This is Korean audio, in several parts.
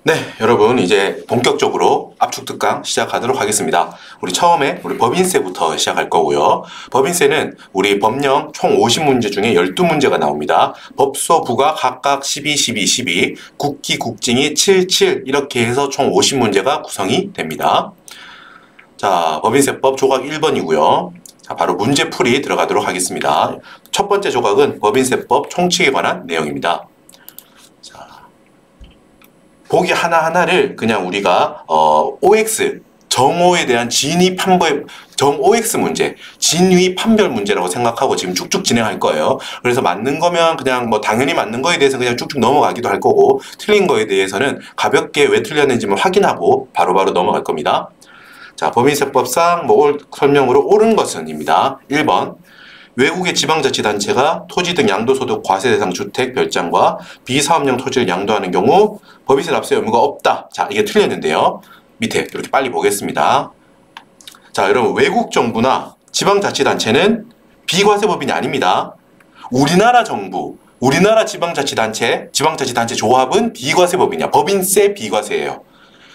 네, 여러분 이제 본격적으로 압축 특강 시작하도록 하겠습니다. 우리 처음에 우리 법인세부터 시작할 거고요. 법인세는 우리 법령 총 50문제 중에 12문제가 나옵니다. 법소, 부가 각각 12, 12, 12, 국기, 국징이 7, 7 이렇게 해서 총 50문제가 구성이 됩니다. 자, 법인세법 조각 1번이고요. 자, 바로 문제풀이 들어가도록 하겠습니다. 첫 번째 조각은 법인세법 총칙에 관한 내용입니다. 보기 하나하나를 그냥 우리가 OX 정오에 대한 진위 판별 OX 문제, 진위 판별 문제라고 생각하고 지금 쭉쭉 진행할 거예요. 그래서 맞는 거면 그냥 뭐 당연히 맞는 거에 대해서 그냥 쭉쭉 넘어가기도 할 거고, 틀린 거에 대해서는 가볍게 왜 틀렸는지만 확인하고 바로바로 넘어갈 겁니다. 자, 법인세법상 설명으로 옳은 것은입니다. 1번. 외국의 지방자치단체가 토지 등 양도소득 과세 대상 주택 별장과 비사업용 토지를 양도하는 경우 법인세 납세 의무가 없다. 자, 이게 틀렸는데요. 밑에 이렇게 빨리 보겠습니다. 자, 여러분 외국 정부나 지방자치단체는 비과세 법인이 아닙니다. 우리나라 정부, 우리나라 지방자치단체 조합은 비과세 법인이야. 법인세 비과세예요.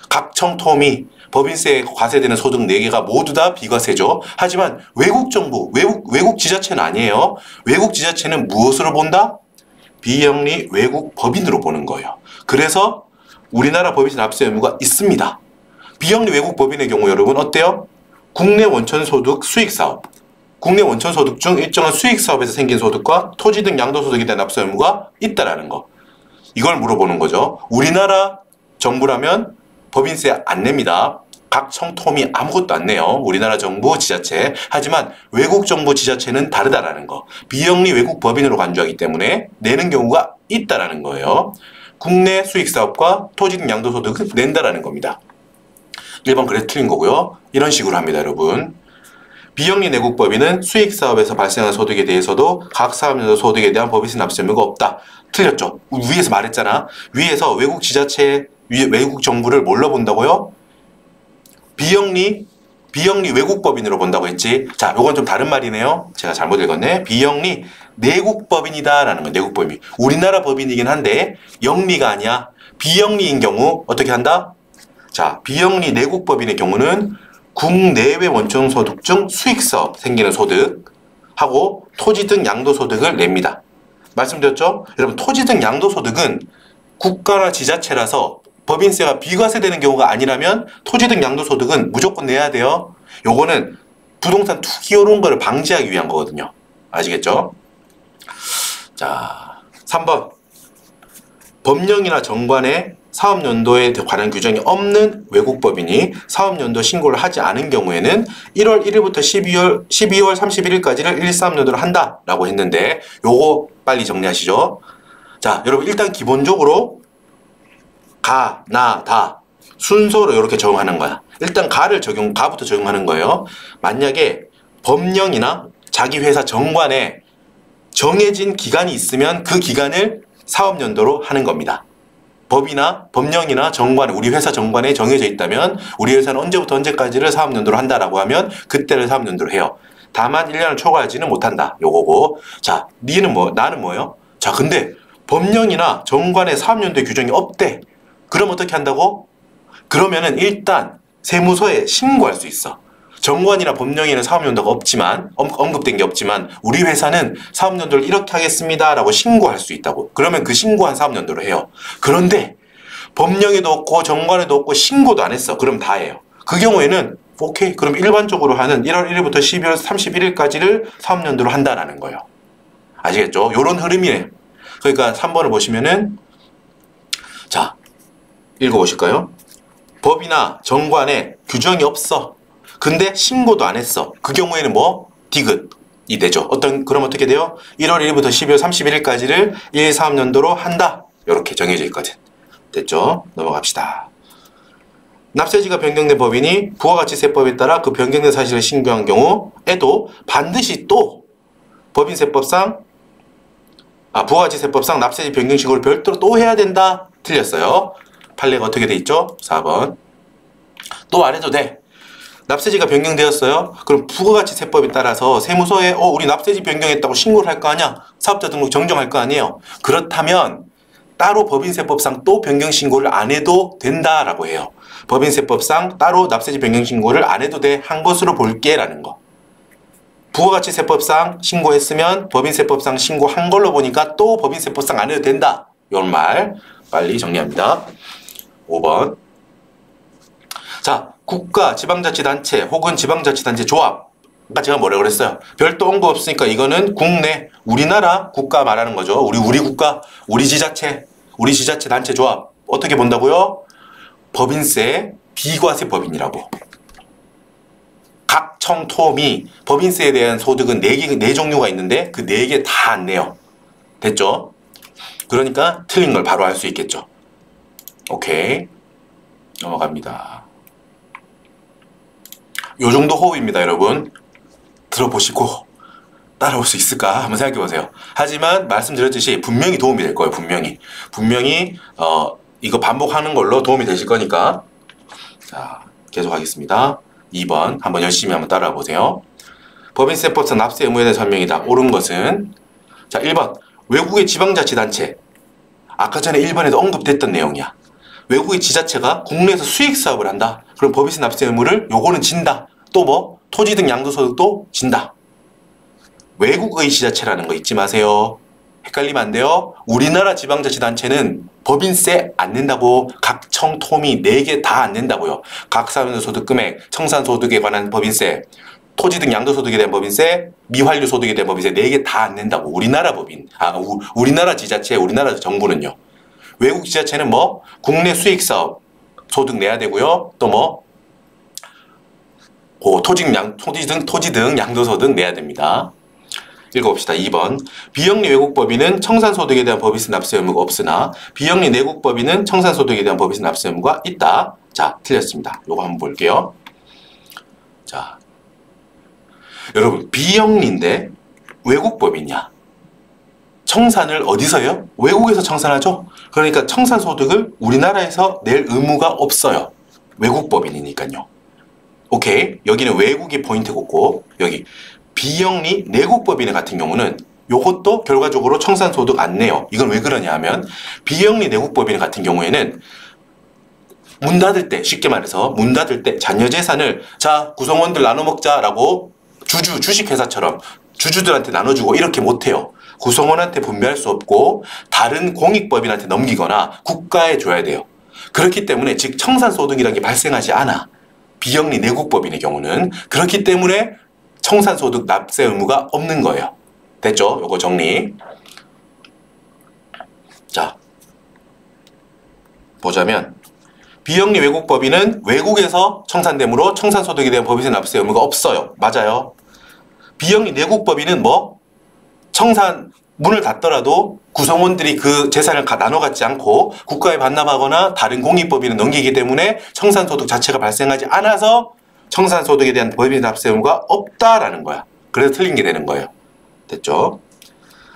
각 청토미 법인세에 과세되는 소득 4개가 모두 다 비과세죠. 하지만 외국 정부, 외국 지자체는 아니에요. 외국 지자체는 무엇으로 본다? 비영리 외국 법인으로 보는 거예요. 그래서 우리나라 법인세 납세 의무가 있습니다. 비영리 외국 법인의 경우 여러분 어때요? 국내 원천소득 수익사업, 국내 원천소득 중 일정한 수익사업에서 생긴 소득과 토지 등 양도소득에 대한 납세 의무가 있다라는 거. 이걸 물어보는 거죠. 우리나라 정부라면 법인세 안 냅니다. 각 청토미 아무것도 안 내요. 우리나라 정부 지자체. 하지만 외국 정부 지자체는 다르다라는 거. 비영리 외국 법인으로 간주하기 때문에 내는 경우가 있다라는 거예요. 국내 수익사업과 토지 등 양도소득을 낸다라는 겁니다. 1번 그래서 틀린 거고요. 이런 식으로 합니다, 여러분. 비영리 내국 법인은 수익사업에서 발생한 소득에 대해서도 각 사업연도 소득에 대한 법인세 납세 의무가 없다. 틀렸죠. 위에서 말했잖아. 위에서 외국 지자체, 외국 정부를 뭘로 본다고요? 비영리 외국 법인으로 본다고 했지. 자, 요건 좀 다른 말이네요. 제가 잘못 읽었네. 비영리 내국 법인이다 라는 거예요. 내국 법인. 우리나라 법인이긴 한데 영리가 아니야. 비영리인 경우 어떻게 한다? 자, 비영리 내국 법인의 경우는 국내외 원천소득 중 수익사업 생기는 소득하고 토지 등 양도소득을 냅니다. 말씀드렸죠? 여러분 토지 등 양도소득은 국가나 지자체라서 법인세가 비과세되는 경우가 아니라면 토지 등 양도소득은 무조건 내야 돼요. 요거는 부동산 투기 이런 거를 방지하기 위한 거거든요. 아시겠죠? 자, 3번. 법령이나 정관에 사업연도에 관한 규정이 없는 외국법인이 사업연도 신고를 하지 않은 경우에는 1월 1일부터 12월 31일까지를 13년도로 한다라고 했는데 요거 빨리 정리하시죠. 자, 여러분 일단 기본적으로 가, 나, 다 순서로 이렇게 적용하는 거야. 일단 가부터 적용하는 거예요. 만약에 법령이나 자기 회사 정관에 정해진 기간이 있으면 그 기간을 사업연도로 하는 겁니다. 법이나 법령이나 정관, 우리 회사 정관에 정해져 있다면 우리 회사는 언제부터 언제까지를 사업연도로 한다라고 하면 그때를 사업연도로 해요. 다만 1년을 초과하지는 못한다. 요거고. 자, 나는 뭐예요? 자, 근데 법령이나 정관에 사업연도의 규정이 없대. 그럼 어떻게 한다고? 그러면은 일단 세무서에 신고할 수 있어. 정관이나 법령에는 사업연도가 없지만 언급된 게 없지만 우리 회사는 사업연도를 이렇게 하겠습니다 라고 신고할 수 있다고. 그러면 그 신고한 사업연도로 해요. 그런데 법령에도 없고 정관에도 없고 신고도 안 했어. 그럼 다 해요. 그 경우에는 오케이. 그럼 일반적으로 하는 1월 1일부터 12월 31일까지를 사업연도로 한다라는 거예요. 아시겠죠? 요런 흐름이에요. 그러니까 3번을 보시면은 자, 읽어보실까요? 법이나 정관에 규정이 없어. 근데 신고도 안 했어. 그 경우에는 디귿이 되죠. 그럼 어떻게 돼요? 1월 1일부터 12월 31일까지를 1사업연도로 한다. 이렇게 정해져 있거든. 됐죠? 넘어갑시다. 납세지가 변경된 법인이 부가가치세법에 따라 그 변경된 사실을 신고한 경우에도 반드시 또 법인세법상 부가가치세법상 납세지 변경 신고를 별도로 또 해야 된다. 틀렸어요. 판례가 어떻게 돼 있죠? 4번. 또 안 해도 돼. 납세지가 변경되었어요. 그럼 부가가치세법에 따라서 세무서에 우리 납세지 변경했다고 신고를 할 거 아니야? 사업자 등록 정정할 거 아니에요? 그렇다면 따로 법인세법상 또 변경신고를 안 해도 된다라고 해요. 법인세법상 따로 납세지 변경신고를 안 해도 돼 한 것으로 볼게 라는 거. 부가가치세법상 신고했으면 법인세법상 신고한 걸로 보니까 또 법인세법상 안 해도 된다. 이런 말 빨리 정리합니다. 5번. 자, 국가, 지방자치단체 혹은 지방자치단체 조합. 아까 제가 뭐라고 그랬어요? 별도 언급 없으니까 이거는 국내, 우리나라 국가 말하는 거죠. 우리 국가, 우리 지자체 단체 조합. 어떻게 본다고요? 법인세, 비과세 법인이라고. 각 청토미 법인세에 대한 소득은 4종류가 있는데 그 4개 다 안 내요. 됐죠? 그러니까 틀린 걸 바로 알 수 있겠죠. 오케이. 넘어갑니다. 요 정도 호흡입니다, 여러분. 들어보시고 따라올 수 있을까 한번 생각해 보세요. 하지만 말씀드렸듯이 분명히 도움이 될 거예요. 분명히 이거 반복하는 걸로 도움이 되실 거니까. 자, 계속 하겠습니다. 2번 한번 열심히 한번 따라와 보세요. 법인세법상 납세 의무에 대한 설명이다. 옳은 것은 자 1번 외국의 지방자치단체. 아까 전에 1번에도 언급됐던 내용이야. 외국의 지자체가 국내에서 수익사업을 한다. 그럼 법인세 납세 의무를 요거는 진다. 또 뭐? 토지 등 양도소득도 진다. 외국의 지자체라는 거 잊지 마세요. 헷갈리면 안 돼요. 우리나라 지방자치단체는 법인세 안 낸다고. 각 청토미 4개 다 안 낸다고요. 각 사회적 소득 금액, 청산소득에 관한 법인세, 토지 등 양도소득에 대한 법인세, 미환류 소득에 대한 법인세 4개 다 안 낸다고. 우리나라 법인, 우리나라 지자체, 우리나라 정부는요. 외국 지자체는 뭐 국내 수익사업 소득 내야 되고요. 또 뭐 토지 등 양도소득 내야 됩니다. 읽어봅시다. 2번. 비영리 외국법인은 청산소득에 대한 법인세 납세 의무가 없으나 비영리 내국법인은 청산소득에 대한 법인세 납세 의무가 있다. 자, 틀렸습니다. 요거 한번 볼게요. 자, 여러분 비영리인데 외국법인이야. 청산을 어디서 해요? 외국에서 청산하죠? 그러니까 청산소득을 우리나라에서 낼 의무가 없어요. 외국법인이니까요. 오케이. 여기는 외국이 포인트고 여기 비영리 내국법인 같은 경우는 요것도 결과적으로 청산소득 안 내요. 이건 왜 그러냐 하면 비영리 내국법인 같은 경우에는 문 닫을 때, 쉽게 말해서 문 닫을 때 잔여재산을 자 구성원들 나눠 먹자라고 주식회사처럼 주주들한테 나눠주고 이렇게 못해요. 구성원한테 분배할 수 없고 다른 공익법인한테 넘기거나 국가에 줘야 돼요. 그렇기 때문에 즉 청산소득이라는 게 발생하지 않아. 비영리 내국법인의 경우는. 그렇기 때문에 청산소득 납세 의무가 없는 거예요. 됐죠? 요거 정리. 자, 보자면 비영리 외국법인은 외국에서 청산되므로 청산소득에 대한 법인세 납세 의무가 없어요. 맞아요. 비영리 내국법인은 뭐 청산 문을 닫더라도 구성원들이 그 재산을 나눠 갖지 않고 국가에 반납하거나 다른 공익법인에 넘기기 때문에 청산소득 자체가 발생하지 않아서 청산소득에 대한 법인세 납세 의무가 없다라는 거야. 그래서 틀린 게 되는 거예요. 됐죠?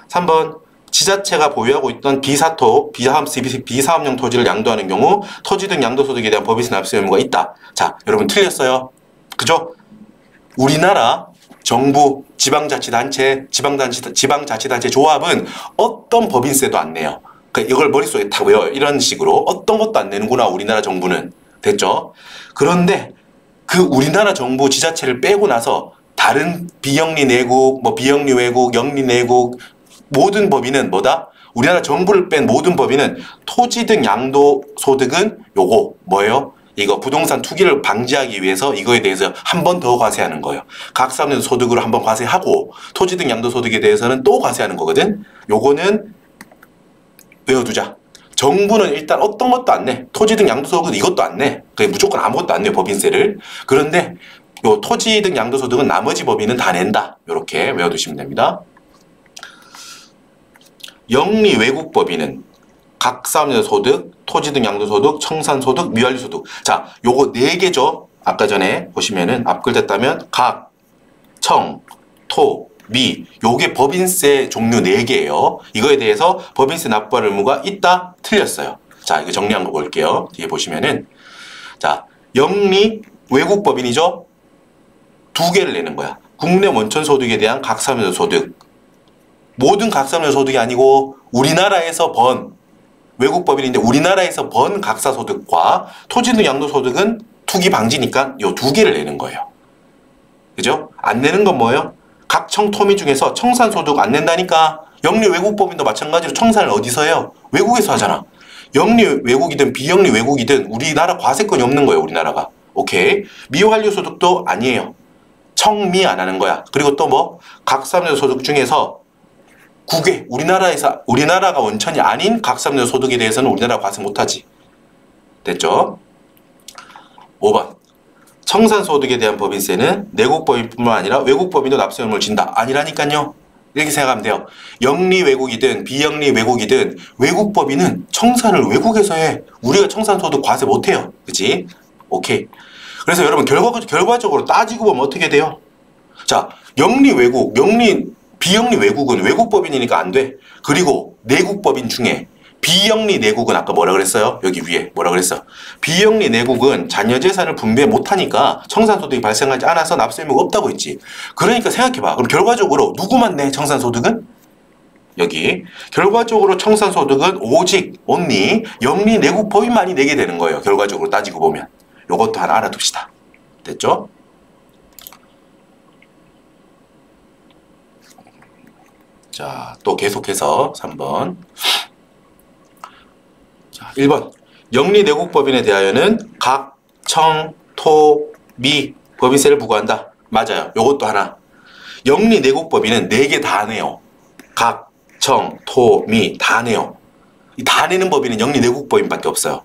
3번. 지자체가 보유하고 있던 비사업용 토지를 양도하는 경우 토지 등 양도소득에 대한 법인세 납세 의무가 있다. 자, 여러분 틀렸어요. 그죠? 우리나라 정부, 지방자치단체 조합은 어떤 법인세도 안 내요. 그러니까 이걸 머릿속에 다 외워요. 이런 식으로 어떤 것도 안 내는구나 우리나라 정부는. 됐죠? 그런데 그 우리나라 정부 지자체를 빼고 나서 다른 비영리 내국, 뭐 비영리 외국, 영리 내국 모든 법인은 뭐다? 우리나라 정부를 뺀 모든 법인은 토지 등 양도소득은 요거 뭐예요? 이거 부동산 투기를 방지하기 위해서 이거에 대해서 한 번 더 과세하는 거예요. 각 사람들 소득으로 한 번 과세하고 토지 등 양도소득에 대해서는 또 과세하는 거거든. 요거는 외워두자. 정부는 일단 어떤 것도 안 내. 토지 등 양도소득은 이것도 안 내. 그냥 무조건 아무것도 안 내요. 법인세를. 그런데 요 토지 등 양도소득은 나머지 법인은 다 낸다. 요렇게 외워두시면 됩니다. 영리 외국법인은 각 사업자 소득, 토지 등 양도소득, 청산소득, 미완료소득. 자, 요거 4개죠. 아까 전에 보시면은 앞글자 따면 각, 청, 토, 미. 요게 법인세 종류 4개예요. 이거에 대해서 법인세 납부할 의무가 있다? 틀렸어요. 자, 이거 정리한 거 볼게요. 뒤에 보시면은 자, 영리 외국법인이죠. 2개를 내는 거야. 국내 원천소득에 대한 각 사업자 소득. 모든 각 사업자 소득이 아니고 우리나라에서 번 외국 법인인데 우리나라에서 번 각사소득과 토지 등 양도소득은 투기 방지니까 요 두 개를 내는 거예요. 그죠? 안 내는 건 뭐예요? 각 청토미 중에서 청산소득 안 낸다니까. 영리 외국법인도 마찬가지로 청산을 어디서 해요? 외국에서 하잖아. 영리 외국이든 비영리 외국이든 우리나라 과세권이 없는 거예요. 우리나라가. 오케이. 미완료소득도 아니에요. 청미 안 하는 거야. 그리고 또 뭐? 각사무소 소득 중에서 국외, 우리나라가 원천이 아닌 각사무소 소득에 대해서는 우리나라가 과세 못하지. 됐죠? 5번. 청산소득에 대한 법인세는 내국법인뿐만 아니라 외국법인도 납세 의무를 진다. 아니라니까요. 이렇게 생각하면 돼요. 영리 외국이든 비영리 외국이든 외국법인은 청산을 외국에서 해. 우리가 청산소득 과세 못해요. 그치? 오케이. 그래서 여러분 결과적으로 따지고 보면 어떻게 돼요? 자, 영리 외국, 비영리 외국은 외국법인이니까 안 돼. 그리고 내국법인 중에 비영리 내국은 아까 뭐라 그랬어요? 여기 위에 뭐라 그랬어? 비영리 내국은 자녀재산을 분배 못하니까 청산소득이 발생하지 않아서 납세 의무가 없다고 했지. 그러니까 생각해봐. 그럼 결과적으로 누구만 내 청산소득은? 여기 결과적으로 청산소득은 오직 only 영리 내국법인만이 내게 되는 거예요. 결과적으로 따지고 보면. 요것도 하나 알아둡시다. 됐죠? 자, 또 계속해서 3번. 자, 1번. 영리 내국법인에 대하여는 각, 청, 토, 미 법인세를 부과한다. 맞아요. 요것도 하나. 영리 내국법인은 4개 다 내요. 각, 청, 토, 미 다 내요. 이 다 내는 법인은 영리 내국법인밖에 없어요.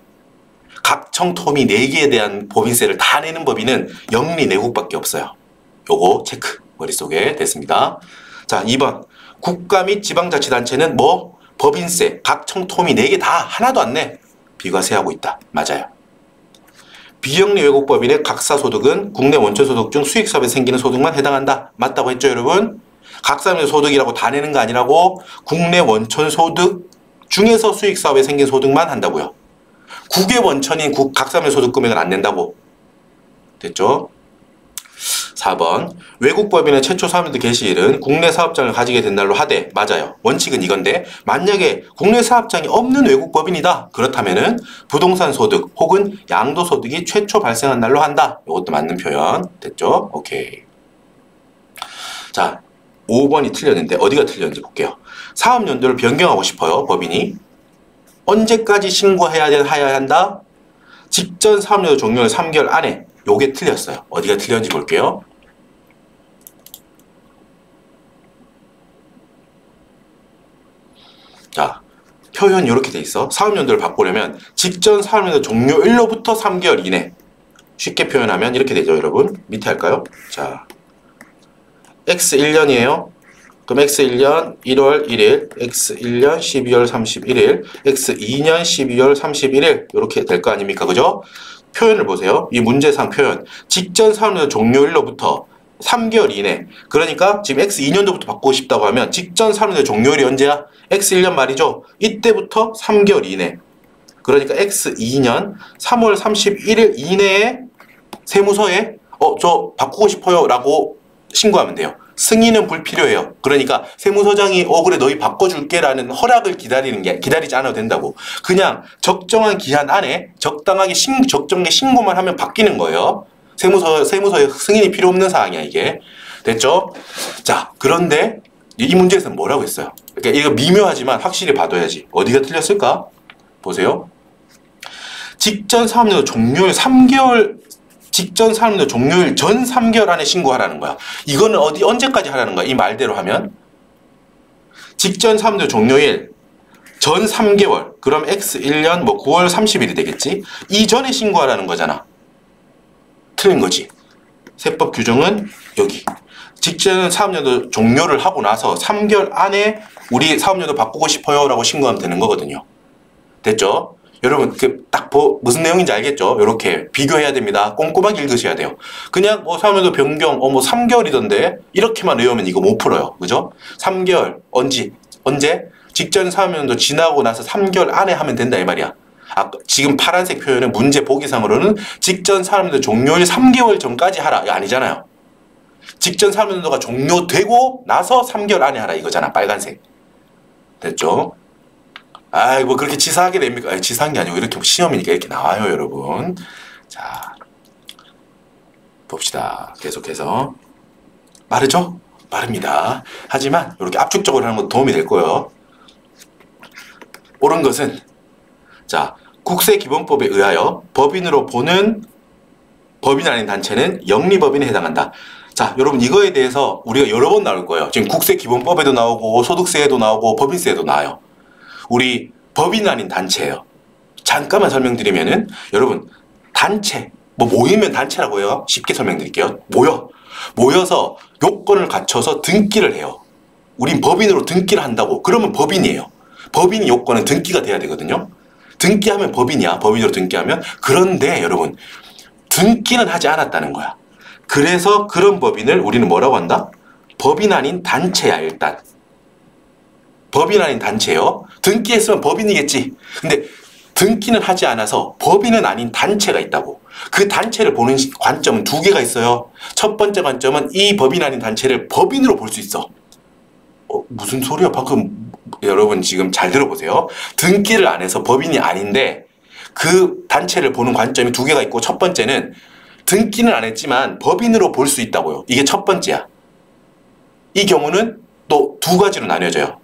각, 청, 토, 미 4개에 대한 법인세를 다 내는 법인은 영리 내국밖에 없어요. 요거 체크 머릿속에 됐습니다. 자, 2번. 국가 및 지방자치단체는 뭐? 법인세, 각 청토미 4개 다 하나도 안 내. 비과세하고 있다. 맞아요. 비영리 외국법인의 각사소득은 국내 원천소득 중 수익사업에 생기는 소득만 해당한다. 맞다고 했죠, 여러분? 각사의 소득이라고 다 내는 거 아니라고 국내 원천소득 중에서 수익사업에 생긴 소득만 한다고요. 국외 원천인 각사의 소득 금액은 안 낸다고. 됐죠? 4번. 외국법인의 최초 사업자 개시일은 국내 사업장을 가지게 된 날로 하되. 맞아요. 원칙은 이건데 만약에 국내 사업장이 없는 외국법인이다. 그렇다면은 부동산 소득 혹은 양도소득이 최초 발생한 날로 한다. 이것도 맞는 표현. 됐죠? 오케이. 자, 5번이 틀렸는데 어디가 틀렸는지 볼게요. 사업연도를 변경하고 싶어요. 법인이. 언제까지 신고해야 한다? 직전 사업연도 종료일 3개월 안에. 요게 틀렸어요. 어디가 틀렸는지 볼게요. 자, 표현이 이렇게 돼 있어. 사업연도를 바꾸려면 직전 사업연도 종료일로부터 3개월 이내. 쉽게 표현하면 이렇게 되죠, 여러분. 밑에 할까요? 자, X1년이에요. 그럼 X1년 1월 1일, X1년 12월 31일, X2년 12월 31일 이렇게 될 거 아닙니까? 그죠? 표현을 보세요. 이 문제상 표현. 직전 사업연도 종료일로부터 3개월 이내. 그러니까 지금 X2년도부터 바꾸고 싶다고 하면 직전 사업연도 종료일이 언제야? X1년 말이죠. 이때부터 3개월 이내. 그러니까 X2년 3월 31일 이내에 세무서에 저 바꾸고 싶어요 라고 신고하면 돼요. 승인은 불필요해요. 그러니까 세무서장이 그래 너희 바꿔줄게 라는 허락을 기다리지 않아도 된다고. 그냥 적정한 기한 안에 적당하게 적정하게 신고만 하면 바뀌는 거예요. 세무서에 승인이 필요 없는 사항이야 이게. 됐죠? 자, 그런데 이 문제에서는 뭐라고 했어요? 그러니까 이거 미묘하지만 확실히 봐둬야지. 어디가 틀렸을까? 보세요. 직전 사업연도 종료일 3개월 직전 사업연도 종료일 전 3개월 안에 신고하라는 거야. 이거는 언제까지 하라는 거야? 이 말대로 하면 직전 사업연도 종료일 전 3개월 그럼 X1년 9월 30일이 되겠지? 이전에 신고하라는 거잖아. 틀린 거지. 세법 규정은 여기. 직전 사업연도 종료를 하고 나서 3개월 안에 우리 사업연도 바꾸고 싶어요 라고 신고하면 되는 거거든요. 됐죠? 여러분 무슨 내용인지 알겠죠? 이렇게 비교해야 됩니다. 꼼꼼하게 읽으셔야 돼요. 그냥 사업연도 변경 3개월이던데 이렇게만 외우면 이거 못 풀어요. 그죠? 3개월 언제? 직전 사업연도 지나고 나서 3개월 안에 하면 된다 이 말이야. 지금 파란색 표현은 문제 보기상으로는 직전 사업연도 종료일 3개월 전까지 하라. 이거 아니잖아요. 직전 사업연도가 종료되고 나서 3개월 안에 하라 이거잖아. 빨간색. 됐죠? 아이, 뭐 그렇게 치사하게 됩니까? 아니, 치사한 게 아니고 이렇게 시험이니까 이렇게 나와요, 여러분. 자, 봅시다. 계속해서. 빠르죠? 빠릅니다. 하지만 이렇게 압축적으로 하는 것도 도움이 될 거예요. 옳은 것은, 자, 국세기본법에 의하여 법인으로 보는 법인 아닌 단체는 영리법인에 해당한다. 자, 여러분 이거에 대해서 우리가 여러 번 나올 거예요. 지금 국세기본법에도 나오고 소득세에도 나오고 법인세에도 나와요. 우리 법인 아닌 단체예요. 잠깐만 설명드리면은, 여러분 단체, 뭐 모이면 단체라고 해요. 쉽게 설명드릴게요. 모여서 요건을 갖춰서 등기를 해요. 우린 법인으로 등기를 한다고. 그러면 법인이에요. 법인 요건은 등기가 돼야 되거든요. 등기하면 법인이야. 법인으로 등기하면. 그런데 여러분, 등기는 하지 않았다는 거야. 그래서 그런 법인을 우리는 뭐라고 한다? 법인 아닌 단체야. 일단 법인 아닌 단체요. 등기했으면 법인이겠지. 근데 등기는 하지 않아서 법인은 아닌 단체가 있다고. 그 단체를 보는 관점은 두 개가 있어요. 첫 번째 관점은 이 법인 아닌 단체를 법인으로 볼 수 있어. 무슨 소리야? 방금 여러분 지금 잘 들어보세요. 등기를 안 해서 법인이 아닌데 그 단체를 보는 관점이 두 개가 있고, 첫 번째는 등기는 안 했지만 법인으로 볼 수 있다고요. 이게 첫 번째야. 이 경우는 또 두 가지로 나뉘어져요.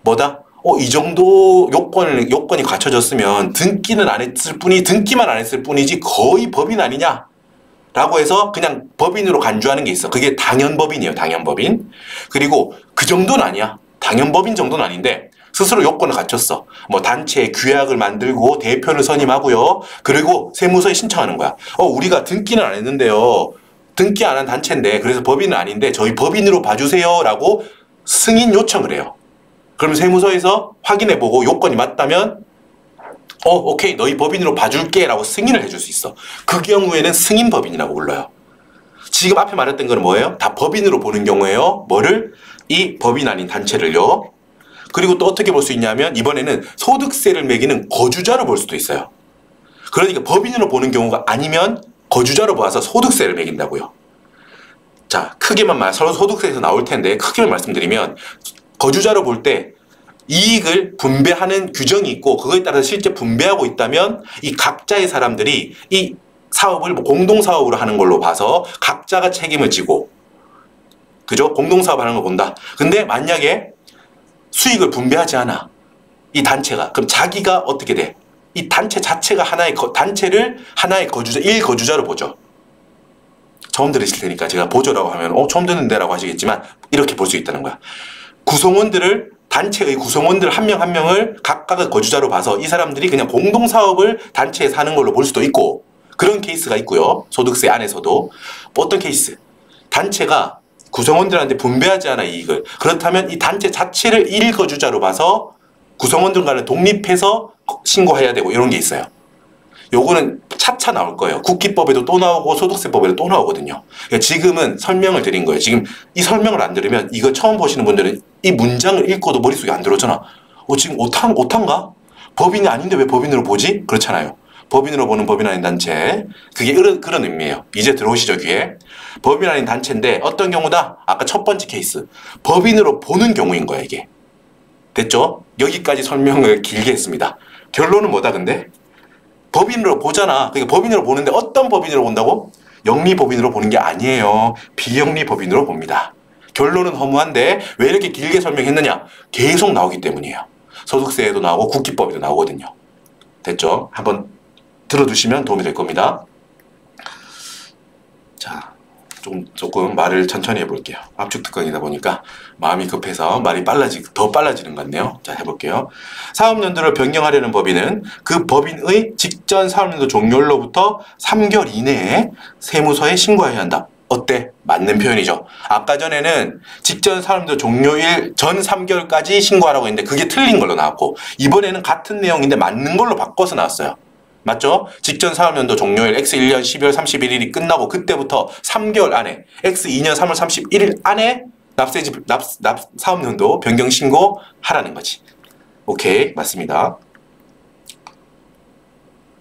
뭐다? 이 정도 요건이 갖춰졌으면 등기는 안 했을 뿐이, 등기만 안 했을 뿐이지 거의 법인 아니냐? 라고 해서 그냥 법인으로 간주하는 게 있어. 그게 당연법인이에요. 당연법인. 그리고 그 정도는 아니야. 당연법인 정도는 아닌데 스스로 요건을 갖췄어. 뭐 단체의 규약을 만들고 대표를 선임하고요. 그리고 세무서에 신청하는 거야. 우리가 등기는 안 했는데요. 등기 안 한 단체인데, 그래서 법인은 아닌데 저희 법인으로 봐주세요. 라고 승인 요청을 해요. 그럼 세무서에서 확인해보고 요건이 맞다면 오케이, 너희 법인으로 봐줄게 라고 승인을 해줄 수 있어. 그 경우에는 승인법인이라고 불러요. 지금 앞에 말했던 거는 뭐예요? 다 법인으로 보는 경우에요. 뭐를? 이 법인 아닌 단체를요. 그리고 또 어떻게 볼 수 있냐면, 이번에는 소득세를 매기는 거주자로 볼 수도 있어요. 그러니까 법인으로 보는 경우가 아니면 거주자로 봐서 소득세를 매긴다고요. 자, 크게만 서로 소득세에서 나올 텐데 크게만 말씀드리면, 거주자로 볼 때 이익을 분배하는 규정이 있고, 그거에 따라서 실제 분배하고 있다면 이 각자의 사람들이 이 사업을 공동사업으로 하는 걸로 봐서 각자가 책임을 지고, 그죠? 공동사업 하는 걸 본다. 근데 만약에 수익을 분배하지 않아, 이 단체가, 그럼 자기가 어떻게 돼? 이 단체 자체가 단체를 하나의 거주자, 1거주자로 보죠. 처음 들으실 테니까 제가 보조라고 하면 처음 듣는데 라고 하시겠지만, 이렇게 볼 수 있다는 거야. 단체의 구성원들 한 명 한 명을 각각의 거주자로 봐서 이 사람들이 그냥 공동사업을 단체에서 하는 걸로 볼 수도 있고, 그런 케이스가 있고요. 소득세 안에서도. 어떤 케이스? 단체가 구성원들한테 분배하지 않아, 이익을. 그렇다면 이 단체 자체를 1거주자로 봐서 구성원들 간에 독립해서 신고해야 되고, 이런 게 있어요. 요거는 차차 나올 거예요. 국기법에도 또 나오고 소득세법에도 또 나오거든요. 그러니까 지금은 설명을 드린 거예요. 지금 이 설명을 안 들으면, 이거 처음 보시는 분들은 이 문장을 읽고도 머릿속에 안 들어오잖아. 지금 오탄가? 법인이 아닌데 왜 법인으로 보지? 그렇잖아요. 법인으로 보는 법인 아닌 단체. 그게 그런 의미예요. 이제 들어오시죠, 귀에. 법인 아닌 단체인데 어떤 경우다? 아까 첫 번째 케이스. 법인으로 보는 경우인 거야, 이게. 됐죠? 여기까지 설명을 길게 했습니다. 결론은 뭐다, 근데? 법인으로 보잖아. 그러니까 법인으로 보는데 어떤 법인으로 본다고? 영리법인으로 보는 게 아니에요. 비영리법인으로 봅니다. 결론은 허무한데 왜 이렇게 길게 설명했느냐? 계속 나오기 때문이에요. 소득세에도 나오고 국기법에도 나오거든요. 됐죠? 한번 들어두시면 도움이 될 겁니다. 자, 조금 말을 천천히 해볼게요. 압축특강이다 보니까 마음이 급해서 말이 더 빨라지는 것 같네요. 자, 해볼게요. 사업연도를 변경하려는 법인은 그 법인의 직전 사업연도 종료일로부터 3개월 이내에 세무서에 신고해야 한다. 어때? 맞는 표현이죠. 아까 전에는 직전 사업연도 종료일 전 3개월까지 신고하라고 했는데 그게 틀린 걸로 나왔고, 이번에는 같은 내용인데 맞는 걸로 바꿔서 나왔어요. 맞죠? 직전 사업연도 종료일 X1년 12월 31일이 끝나고 그때부터 3개월 안에, X2년 3월 31일 안에 사업연도 변경 신고 하라는 거지. 오케이, 맞습니다.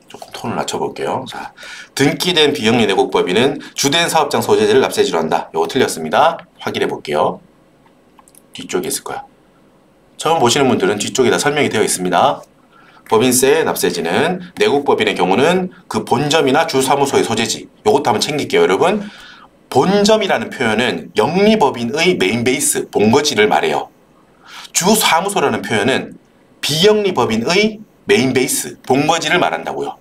조금 톤을 낮춰볼게요. 자, 등기된 비영리 내국법인은 주된 사업장 소재지를 납세지로 한다. 요거 틀렸습니다. 확인해 볼게요. 뒤쪽에 있을 거야. 처음 보시는 분들은 뒤쪽에 다 설명이 되어 있습니다. 법인세 납세지는 내국법인의 경우는 그 본점이나 주사무소의 소재지. 요것도 한번 챙길게요, 여러분. 본점이라는 표현은 영리법인의 메인 베이스, 본거지를 말해요. 주사무소라는 표현은 비영리법인의 메인 베이스, 본거지를 말한다고요.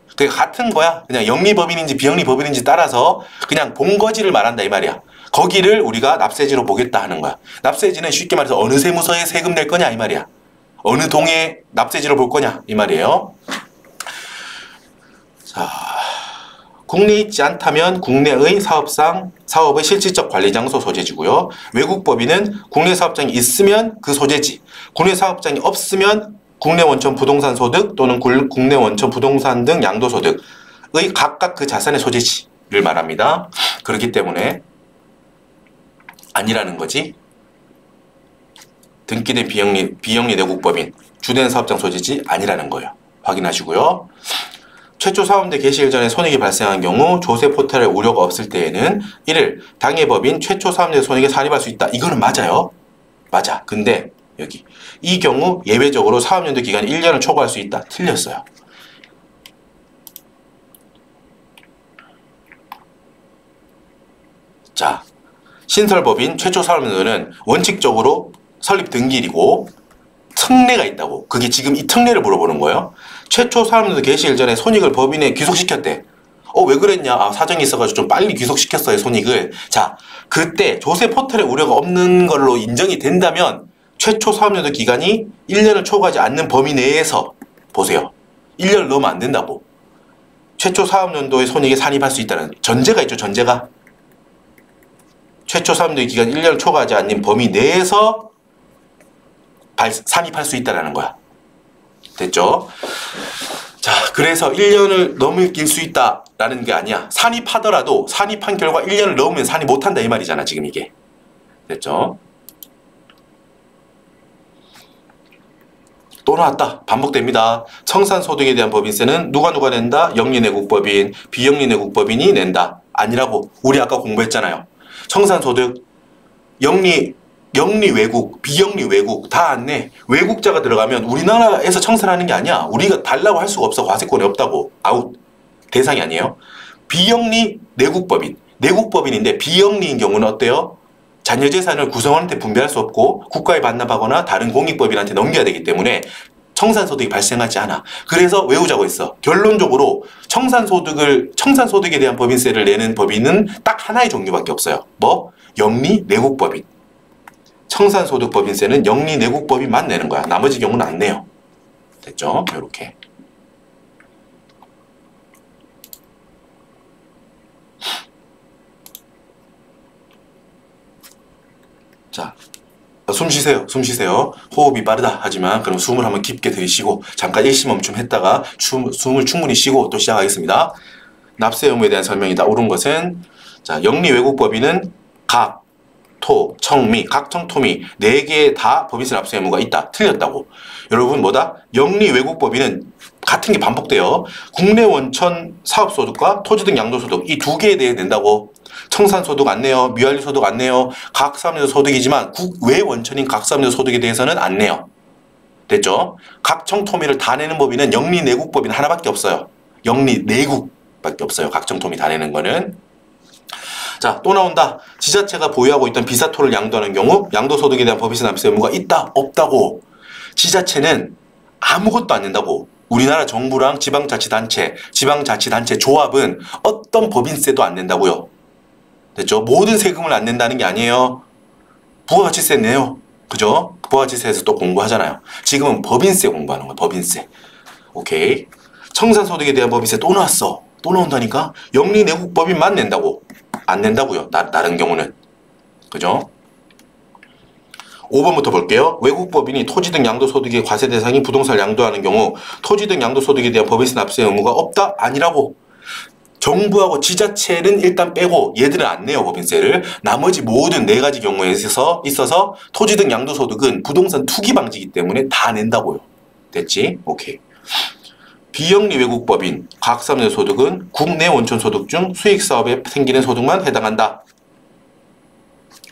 그게 같은 거야. 그냥 영리법인인지 비영리법인인지 따라서 그냥 본거지를 말한다 이 말이야. 거기를 우리가 납세지로 보겠다 하는 거야. 납세지는 쉽게 말해서 어느 세무서에 세금 낼 거냐 이 말이야. 어느 동에 납세지로 볼 거냐 이 말이에요. 자, 국내에 있지 않다면 국내의 사업의 실질적 관리 장소 소재지고요. 외국법인은 국내 사업장이 있으면 그 소재지. 국내 사업장이 없으면 국내 원천 부동산 소득 또는 국내 원천 부동산 등 양도소득의 각각 그 자산의 소재지를 말합니다. 그렇기 때문에 아니라는 거지. 등기된 비영리 내국법인 주된 사업장 소재지 아니라는 거예요. 확인하시고요. 최초 사업대 개시 일전에 손익이 발생한 경우 조세 포탈의 우려가 없을 때에는 1일 당해 법인 최초 사업대 손익에 산입할 수 있다. 이거는 맞아요. 맞아. 근데 여기 이 경우 예외적으로 사업연도 기간이 1년을 초과할 수 있다. 틀렸어요. 자, 신설법인 최초 사업연도는 원칙적으로 설립 등기일이고 특례가 있다고. 그게 지금 이 특례를 물어보는 거예요. 최초 사업연도 개시 일전에 손익을 법인에 귀속시켰대. 왜 그랬냐? 아, 사정이 있어가지고 좀 빨리 귀속시켰어요, 손익을. 자, 그때 조세 포탈의 우려가 없는 걸로 인정이 된다면 최초 사업연도 기간이 1년을 초과하지 않는 범위 내에서 보세요. 1년을 넘으면 안 된다고. 최초 사업연도의 손익에 산입할 수 있다는 전제가 있죠, 전제가. 최초 사업연도 기간 1년을 초과하지 않는 범위 내에서 산입할 수 있다는 거야. 됐죠? 자, 그래서 1년을 넘길 수 있다라는 게 아니야. 산입하더라도 산입한 결과 1년을 넘으면 산입 못한다 이 말이잖아, 지금 이게. 됐죠? 또 나왔다. 반복됩니다. 청산소득에 대한 법인세는 누가 낸다? 영리내국법인, 비영리내국법인이 낸다. 아니라고. 우리 아까 공부했잖아요. 청산소득, 영리외국, 비영리외국 다 안 내. 외국자가 들어가면 우리나라에서 청산하는 게 아니야. 우리가 달라고 할 수가 없어. 과세권이 없다고. 아웃. 대상이 아니에요. 비영리내국법인. 내국법인인데 비영리인 경우는 어때요? 자녀재산을 구성원한테 분배할 수 없고 국가에 반납하거나 다른 공익법인한테 넘겨야 되기 때문에 청산소득이 발생하지 않아. 그래서 외우자고 했어. 결론적으로 청산소득에 대한 법인세를 내는 법인은 딱 하나의 종류밖에 없어요. 뭐? 영리내국법인. 청산소득 법인세는 영리내국법인만 내는 거야. 나머지 경우는 안 내요. 됐죠? 이렇게. 자, 숨 쉬세요. 숨 쉬세요. 호흡이 빠르다 하지만 그럼 숨을 한번 깊게 들이쉬고 잠깐 일시멈춤 했다가 숨을 충분히 쉬고 또 시작하겠습니다. 납세 의무에 대한 설명이다. 옳은 것은 자, 영리외국법인은 각, 토, 청미, 각청토미 4개 다 법인세 납세 의무가 있다. 틀렸다고. 여러분 뭐다? 영리외국법인은 같은 게 반복돼요. 국내 원천 사업소득과 토지등 양도소득 이 2개에 대해 낸다고. 청산소득 안 내요. 미완료소득 안 내요. 각사업연도 소득이지만 국외 원천인 각사업연도 소득에 대해서는 안 내요. 됐죠? 각청토미를 다 내는 법인은 영리내국법인 하나밖에 없어요. 영리내국밖에 없어요. 각청토미 다 내는 거는. 자, 또 나온다. 지자체가 보유하고 있던 비사토를 양도하는 경우 양도소득에 대한 법인세 납세 의무가 있다? 없다고. 지자체는 아무것도 안 낸다고. 우리나라 정부랑 지방자치단체 조합은 어떤 법인세도 안 낸다고요. 됐죠? 모든 세금을 안 낸다는 게 아니에요. 부가가치세 내요. 그죠? 부가가치세에서 또 공부하잖아요. 지금은 법인세 공부하는 거야. 법인세. 오케이. 청산소득에 대한 법인세 또 나왔어. 또 나온다니까? 영리내국법인만 낸다고. 안 낸다고요. 다른 경우는. 그죠? 5번부터 볼게요. 외국법인이 토지 등 양도소득의 과세 대상인 부동산을 양도하는 경우 토지 등 양도소득에 대한 법인세 납세 의무가 없다? 아니라고. 정부하고 지자체는 일단 빼고 얘들은 안 내요. 법인세를. 나머지 모든 4가지 경우에 있어서 토지 등 양도소득은 부동산 투기 방지이기 때문에 다 낸다고요. 됐지? 오케이. 비영리 외국법인 각사업연도 소득은 국내 원천 소득 중 수익사업에 생기는 소득만 해당한다.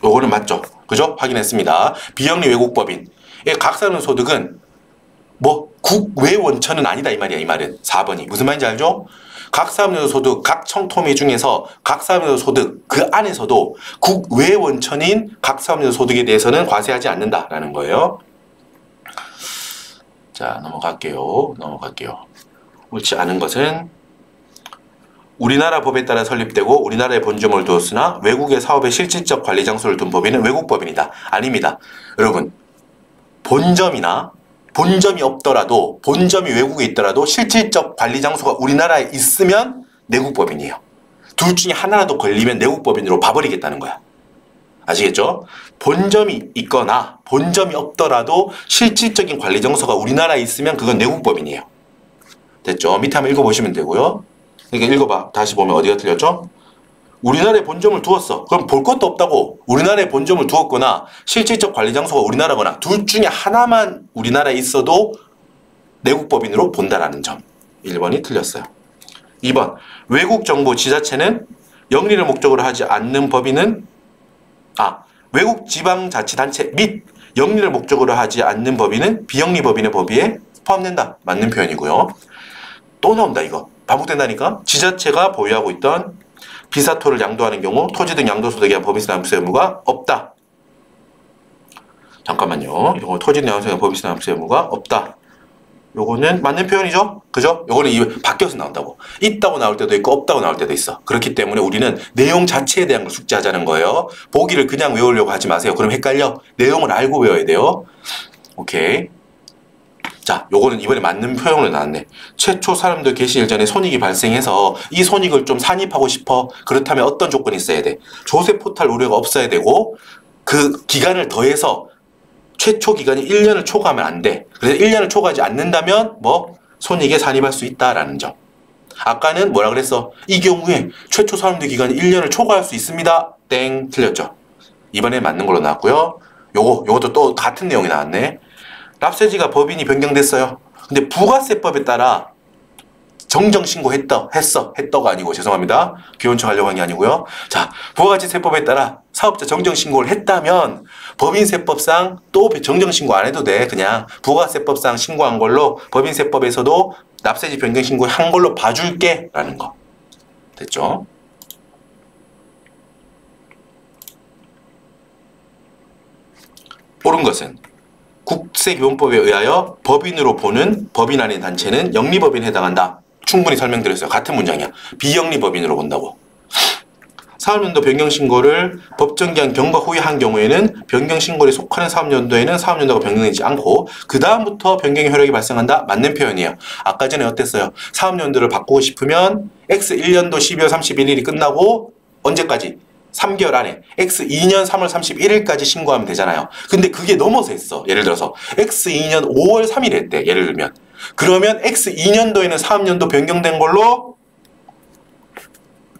요거는 맞죠? 그죠? 확인했습니다. 비영리 외국법인. 각사하는 소득은 뭐 국외 원천은 아니다 이 말이야. 이 말은 4번이 무슨 말인지 알죠? 각사하는 소득 각 청토미 중에서 각사하는 소득 그 안에서도 국외 원천인 각사하는 소득에 대해서는 과세하지 않는다라는 거예요. 자, 넘어갈게요. 옳지 않은 것은 우리나라 법에 따라 설립되고 우리나라에 본점을 두었으나 외국의 사업의 실질적 관리 장소를 둔 법인은 외국 법인이다. 아닙니다. 여러분, 본점이 없더라도 본점이 외국에 있더라도 실질적 관리 장소가 우리나라에 있으면 내국 법인이에요. 둘 중에 하나라도 걸리면 내국 법인으로 봐버리겠다는 거야. 아시겠죠? 본점이 있거나 본점이 없더라도 실질적인 관리 장소가 우리나라에 있으면 그건 내국 법인이에요. 됐죠? 밑에 한번 읽어보시면 되고요. 그러니까 읽어봐. 다시 보면 어디가 틀렸죠? 우리나라에 본점을 두었어. 그럼 볼 것도 없다고. 우리나라에 본점을 두었거나 실질적 관리 장소가 우리나라거나 둘 중에 하나만 우리나라에 있어도 내국법인으로 본다라는 점. 1번이 틀렸어요. 2번. 외국 정부 지자체는 영리를 목적으로 하지 않는 법인은 외국 지방자치단체 및 영리를 목적으로 하지 않는 법인은 비영리 법인의 범위에 포함된다. 맞는 표현이고요. 또 나온다 이거. 반복된다니까. 지자체가 보유하고 있던 비사토를 양도하는 경우 토지 등 양도소득에 대한 법인세 납세 의무가 없다. 잠깐만요. 이거 토지 등 양도소득에 대한 법인세 납세 의무가 없다. 요거는 맞는 표현이죠? 그죠? 요거는 바뀌어서 나온다고. 있다고 나올 때도 있고 없다고 나올 때도 있어. 그렇기 때문에 우리는 내용 자체에 대한 걸 숙지하자는 거예요. 보기를 그냥 외우려고 하지 마세요. 그럼 헷갈려. 내용을 알고 외워야 돼요. 오케이. 자, 요거는 이번에 맞는 표현으로 나왔네. 최초 사람들 개시 일전에 손익이 발생해서 이 손익을 좀 산입하고 싶어. 그렇다면 어떤 조건이 있어야 돼? 조세 포탈 우려가 없어야 되고 그 기간을 더해서 최초 기간이 1년을 초과하면 안 돼. 그래서 1년을 초과하지 않는다면 손익에 산입할 수 있다라는 점. 아까는 뭐라 그랬어? 이 경우에 최초 사람들 기간이 1년을 초과할 수 있습니다. 땡. 틀렸죠. 이번에 맞는 걸로 나왔고요. 요것도 또 같은 내용이 나왔네. 납세지가 법인이 변경됐어요. 근데 부가세법에 따라 했어가 아니고 죄송합니다. 귀여운척 하려고 한 게 아니고요. 자, 부가가치세법에 따라 사업자 정정신고를 했다면 법인세법상 또 정정신고 안 해도 돼. 그냥 부가세법상 신고한 걸로 법인세법에서도 납세지 변경 신고한 걸로 봐줄게 라는 거. 됐죠? 옳은 것은 국세기본법에 의하여 법인으로 보는 법인 아닌 단체는 영리법인에 해당한다. 충분히 설명드렸어요. 같은 문장이야. 비영리법인으로 본다고. 사업연도 변경신고를 법정기한 경과 후에 한 경우에는 변경신고에 속하는 사업연도에는 사업연도가 변경되지 않고 그 다음부터 변경의 효력이 발생한다. 맞는 표현이에요. 아까 전에 어땠어요? 사업연도를 바꾸고 싶으면 X1년도 12월 31일이 끝나고 언제까지? 3개월 안에 X2년 3월 31일까지 신고하면 되잖아요. 근데 그게 넘어서 했어. 예를 들어서 X2년 5월 3일 했대. 예를 들면. 그러면 X2년도에는 사업연도 변경된 걸로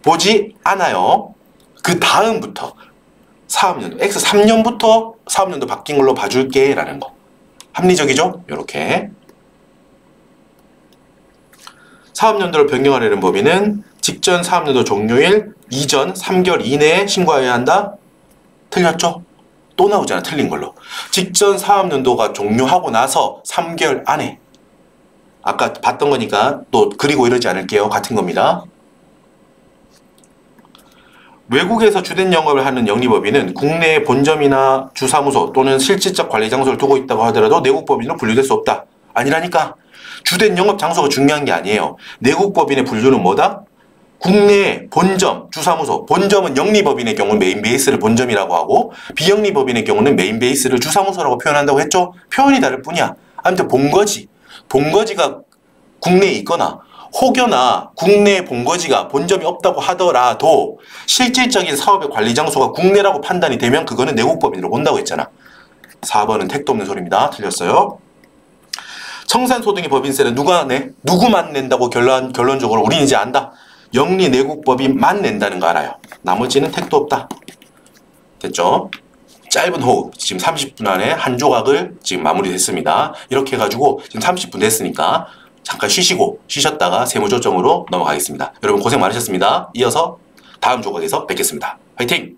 보지 않아요. 그 다음부터 사업연도 X3년부터 사업연도 바뀐 걸로 봐줄게 라는 거. 합리적이죠? 요렇게. 사업연도를 변경하려는 법인은 직전 사업연도 종료일 이전 3개월 이내에 신고해야 한다? 틀렸죠? 또 나오잖아. 틀린 걸로. 직전 사업연도가 종료하고 나서 3개월 안에. 아까 봤던 거니까 또 그리고 이러지 않을게요. 같은 겁니다. 외국에서 주된 영업을 하는 영리법인은 국내에 본점이나 주사무소 또는 실질적 관리 장소를 두고 있다고 하더라도 내국법인으로 분류될 수 없다. 아니라니까. 주된 영업 장소가 중요한 게 아니에요. 내국법인의 분류는 뭐다? 국내 본점, 주사무소. 본점은 영리법인의 경우는 메인 베이스를 본점이라고 하고 비영리법인의 경우는 메인 베이스를 주사무소라고 표현한다고 했죠? 표현이 다를 뿐이야. 아무튼 본거지가 국내에 있거나 혹여나 국내 본거지가 본점이 없다고 하더라도 실질적인 사업의 관리 장소가 국내라고 판단이 되면 그거는 내국법인으로 본다고 했잖아. 4번은 택도 없는 소리입니다. 틀렸어요. 청산소득의 법인세는 누구만 낸다고 결론적으로 우리는 이제 안다. 영리 내국법인만 낸다는 거 알아요. 나머지는 택도 없다. 됐죠? 짧은 호흡. 지금 30분 안에 한 조각을 지금 마무리됐습니다. 이렇게 해가지고 지금 30분 됐으니까 잠깐 쉬셨다가 세무조정으로 넘어가겠습니다. 여러분 고생 많으셨습니다. 이어서 다음 조각에서 뵙겠습니다. 화이팅!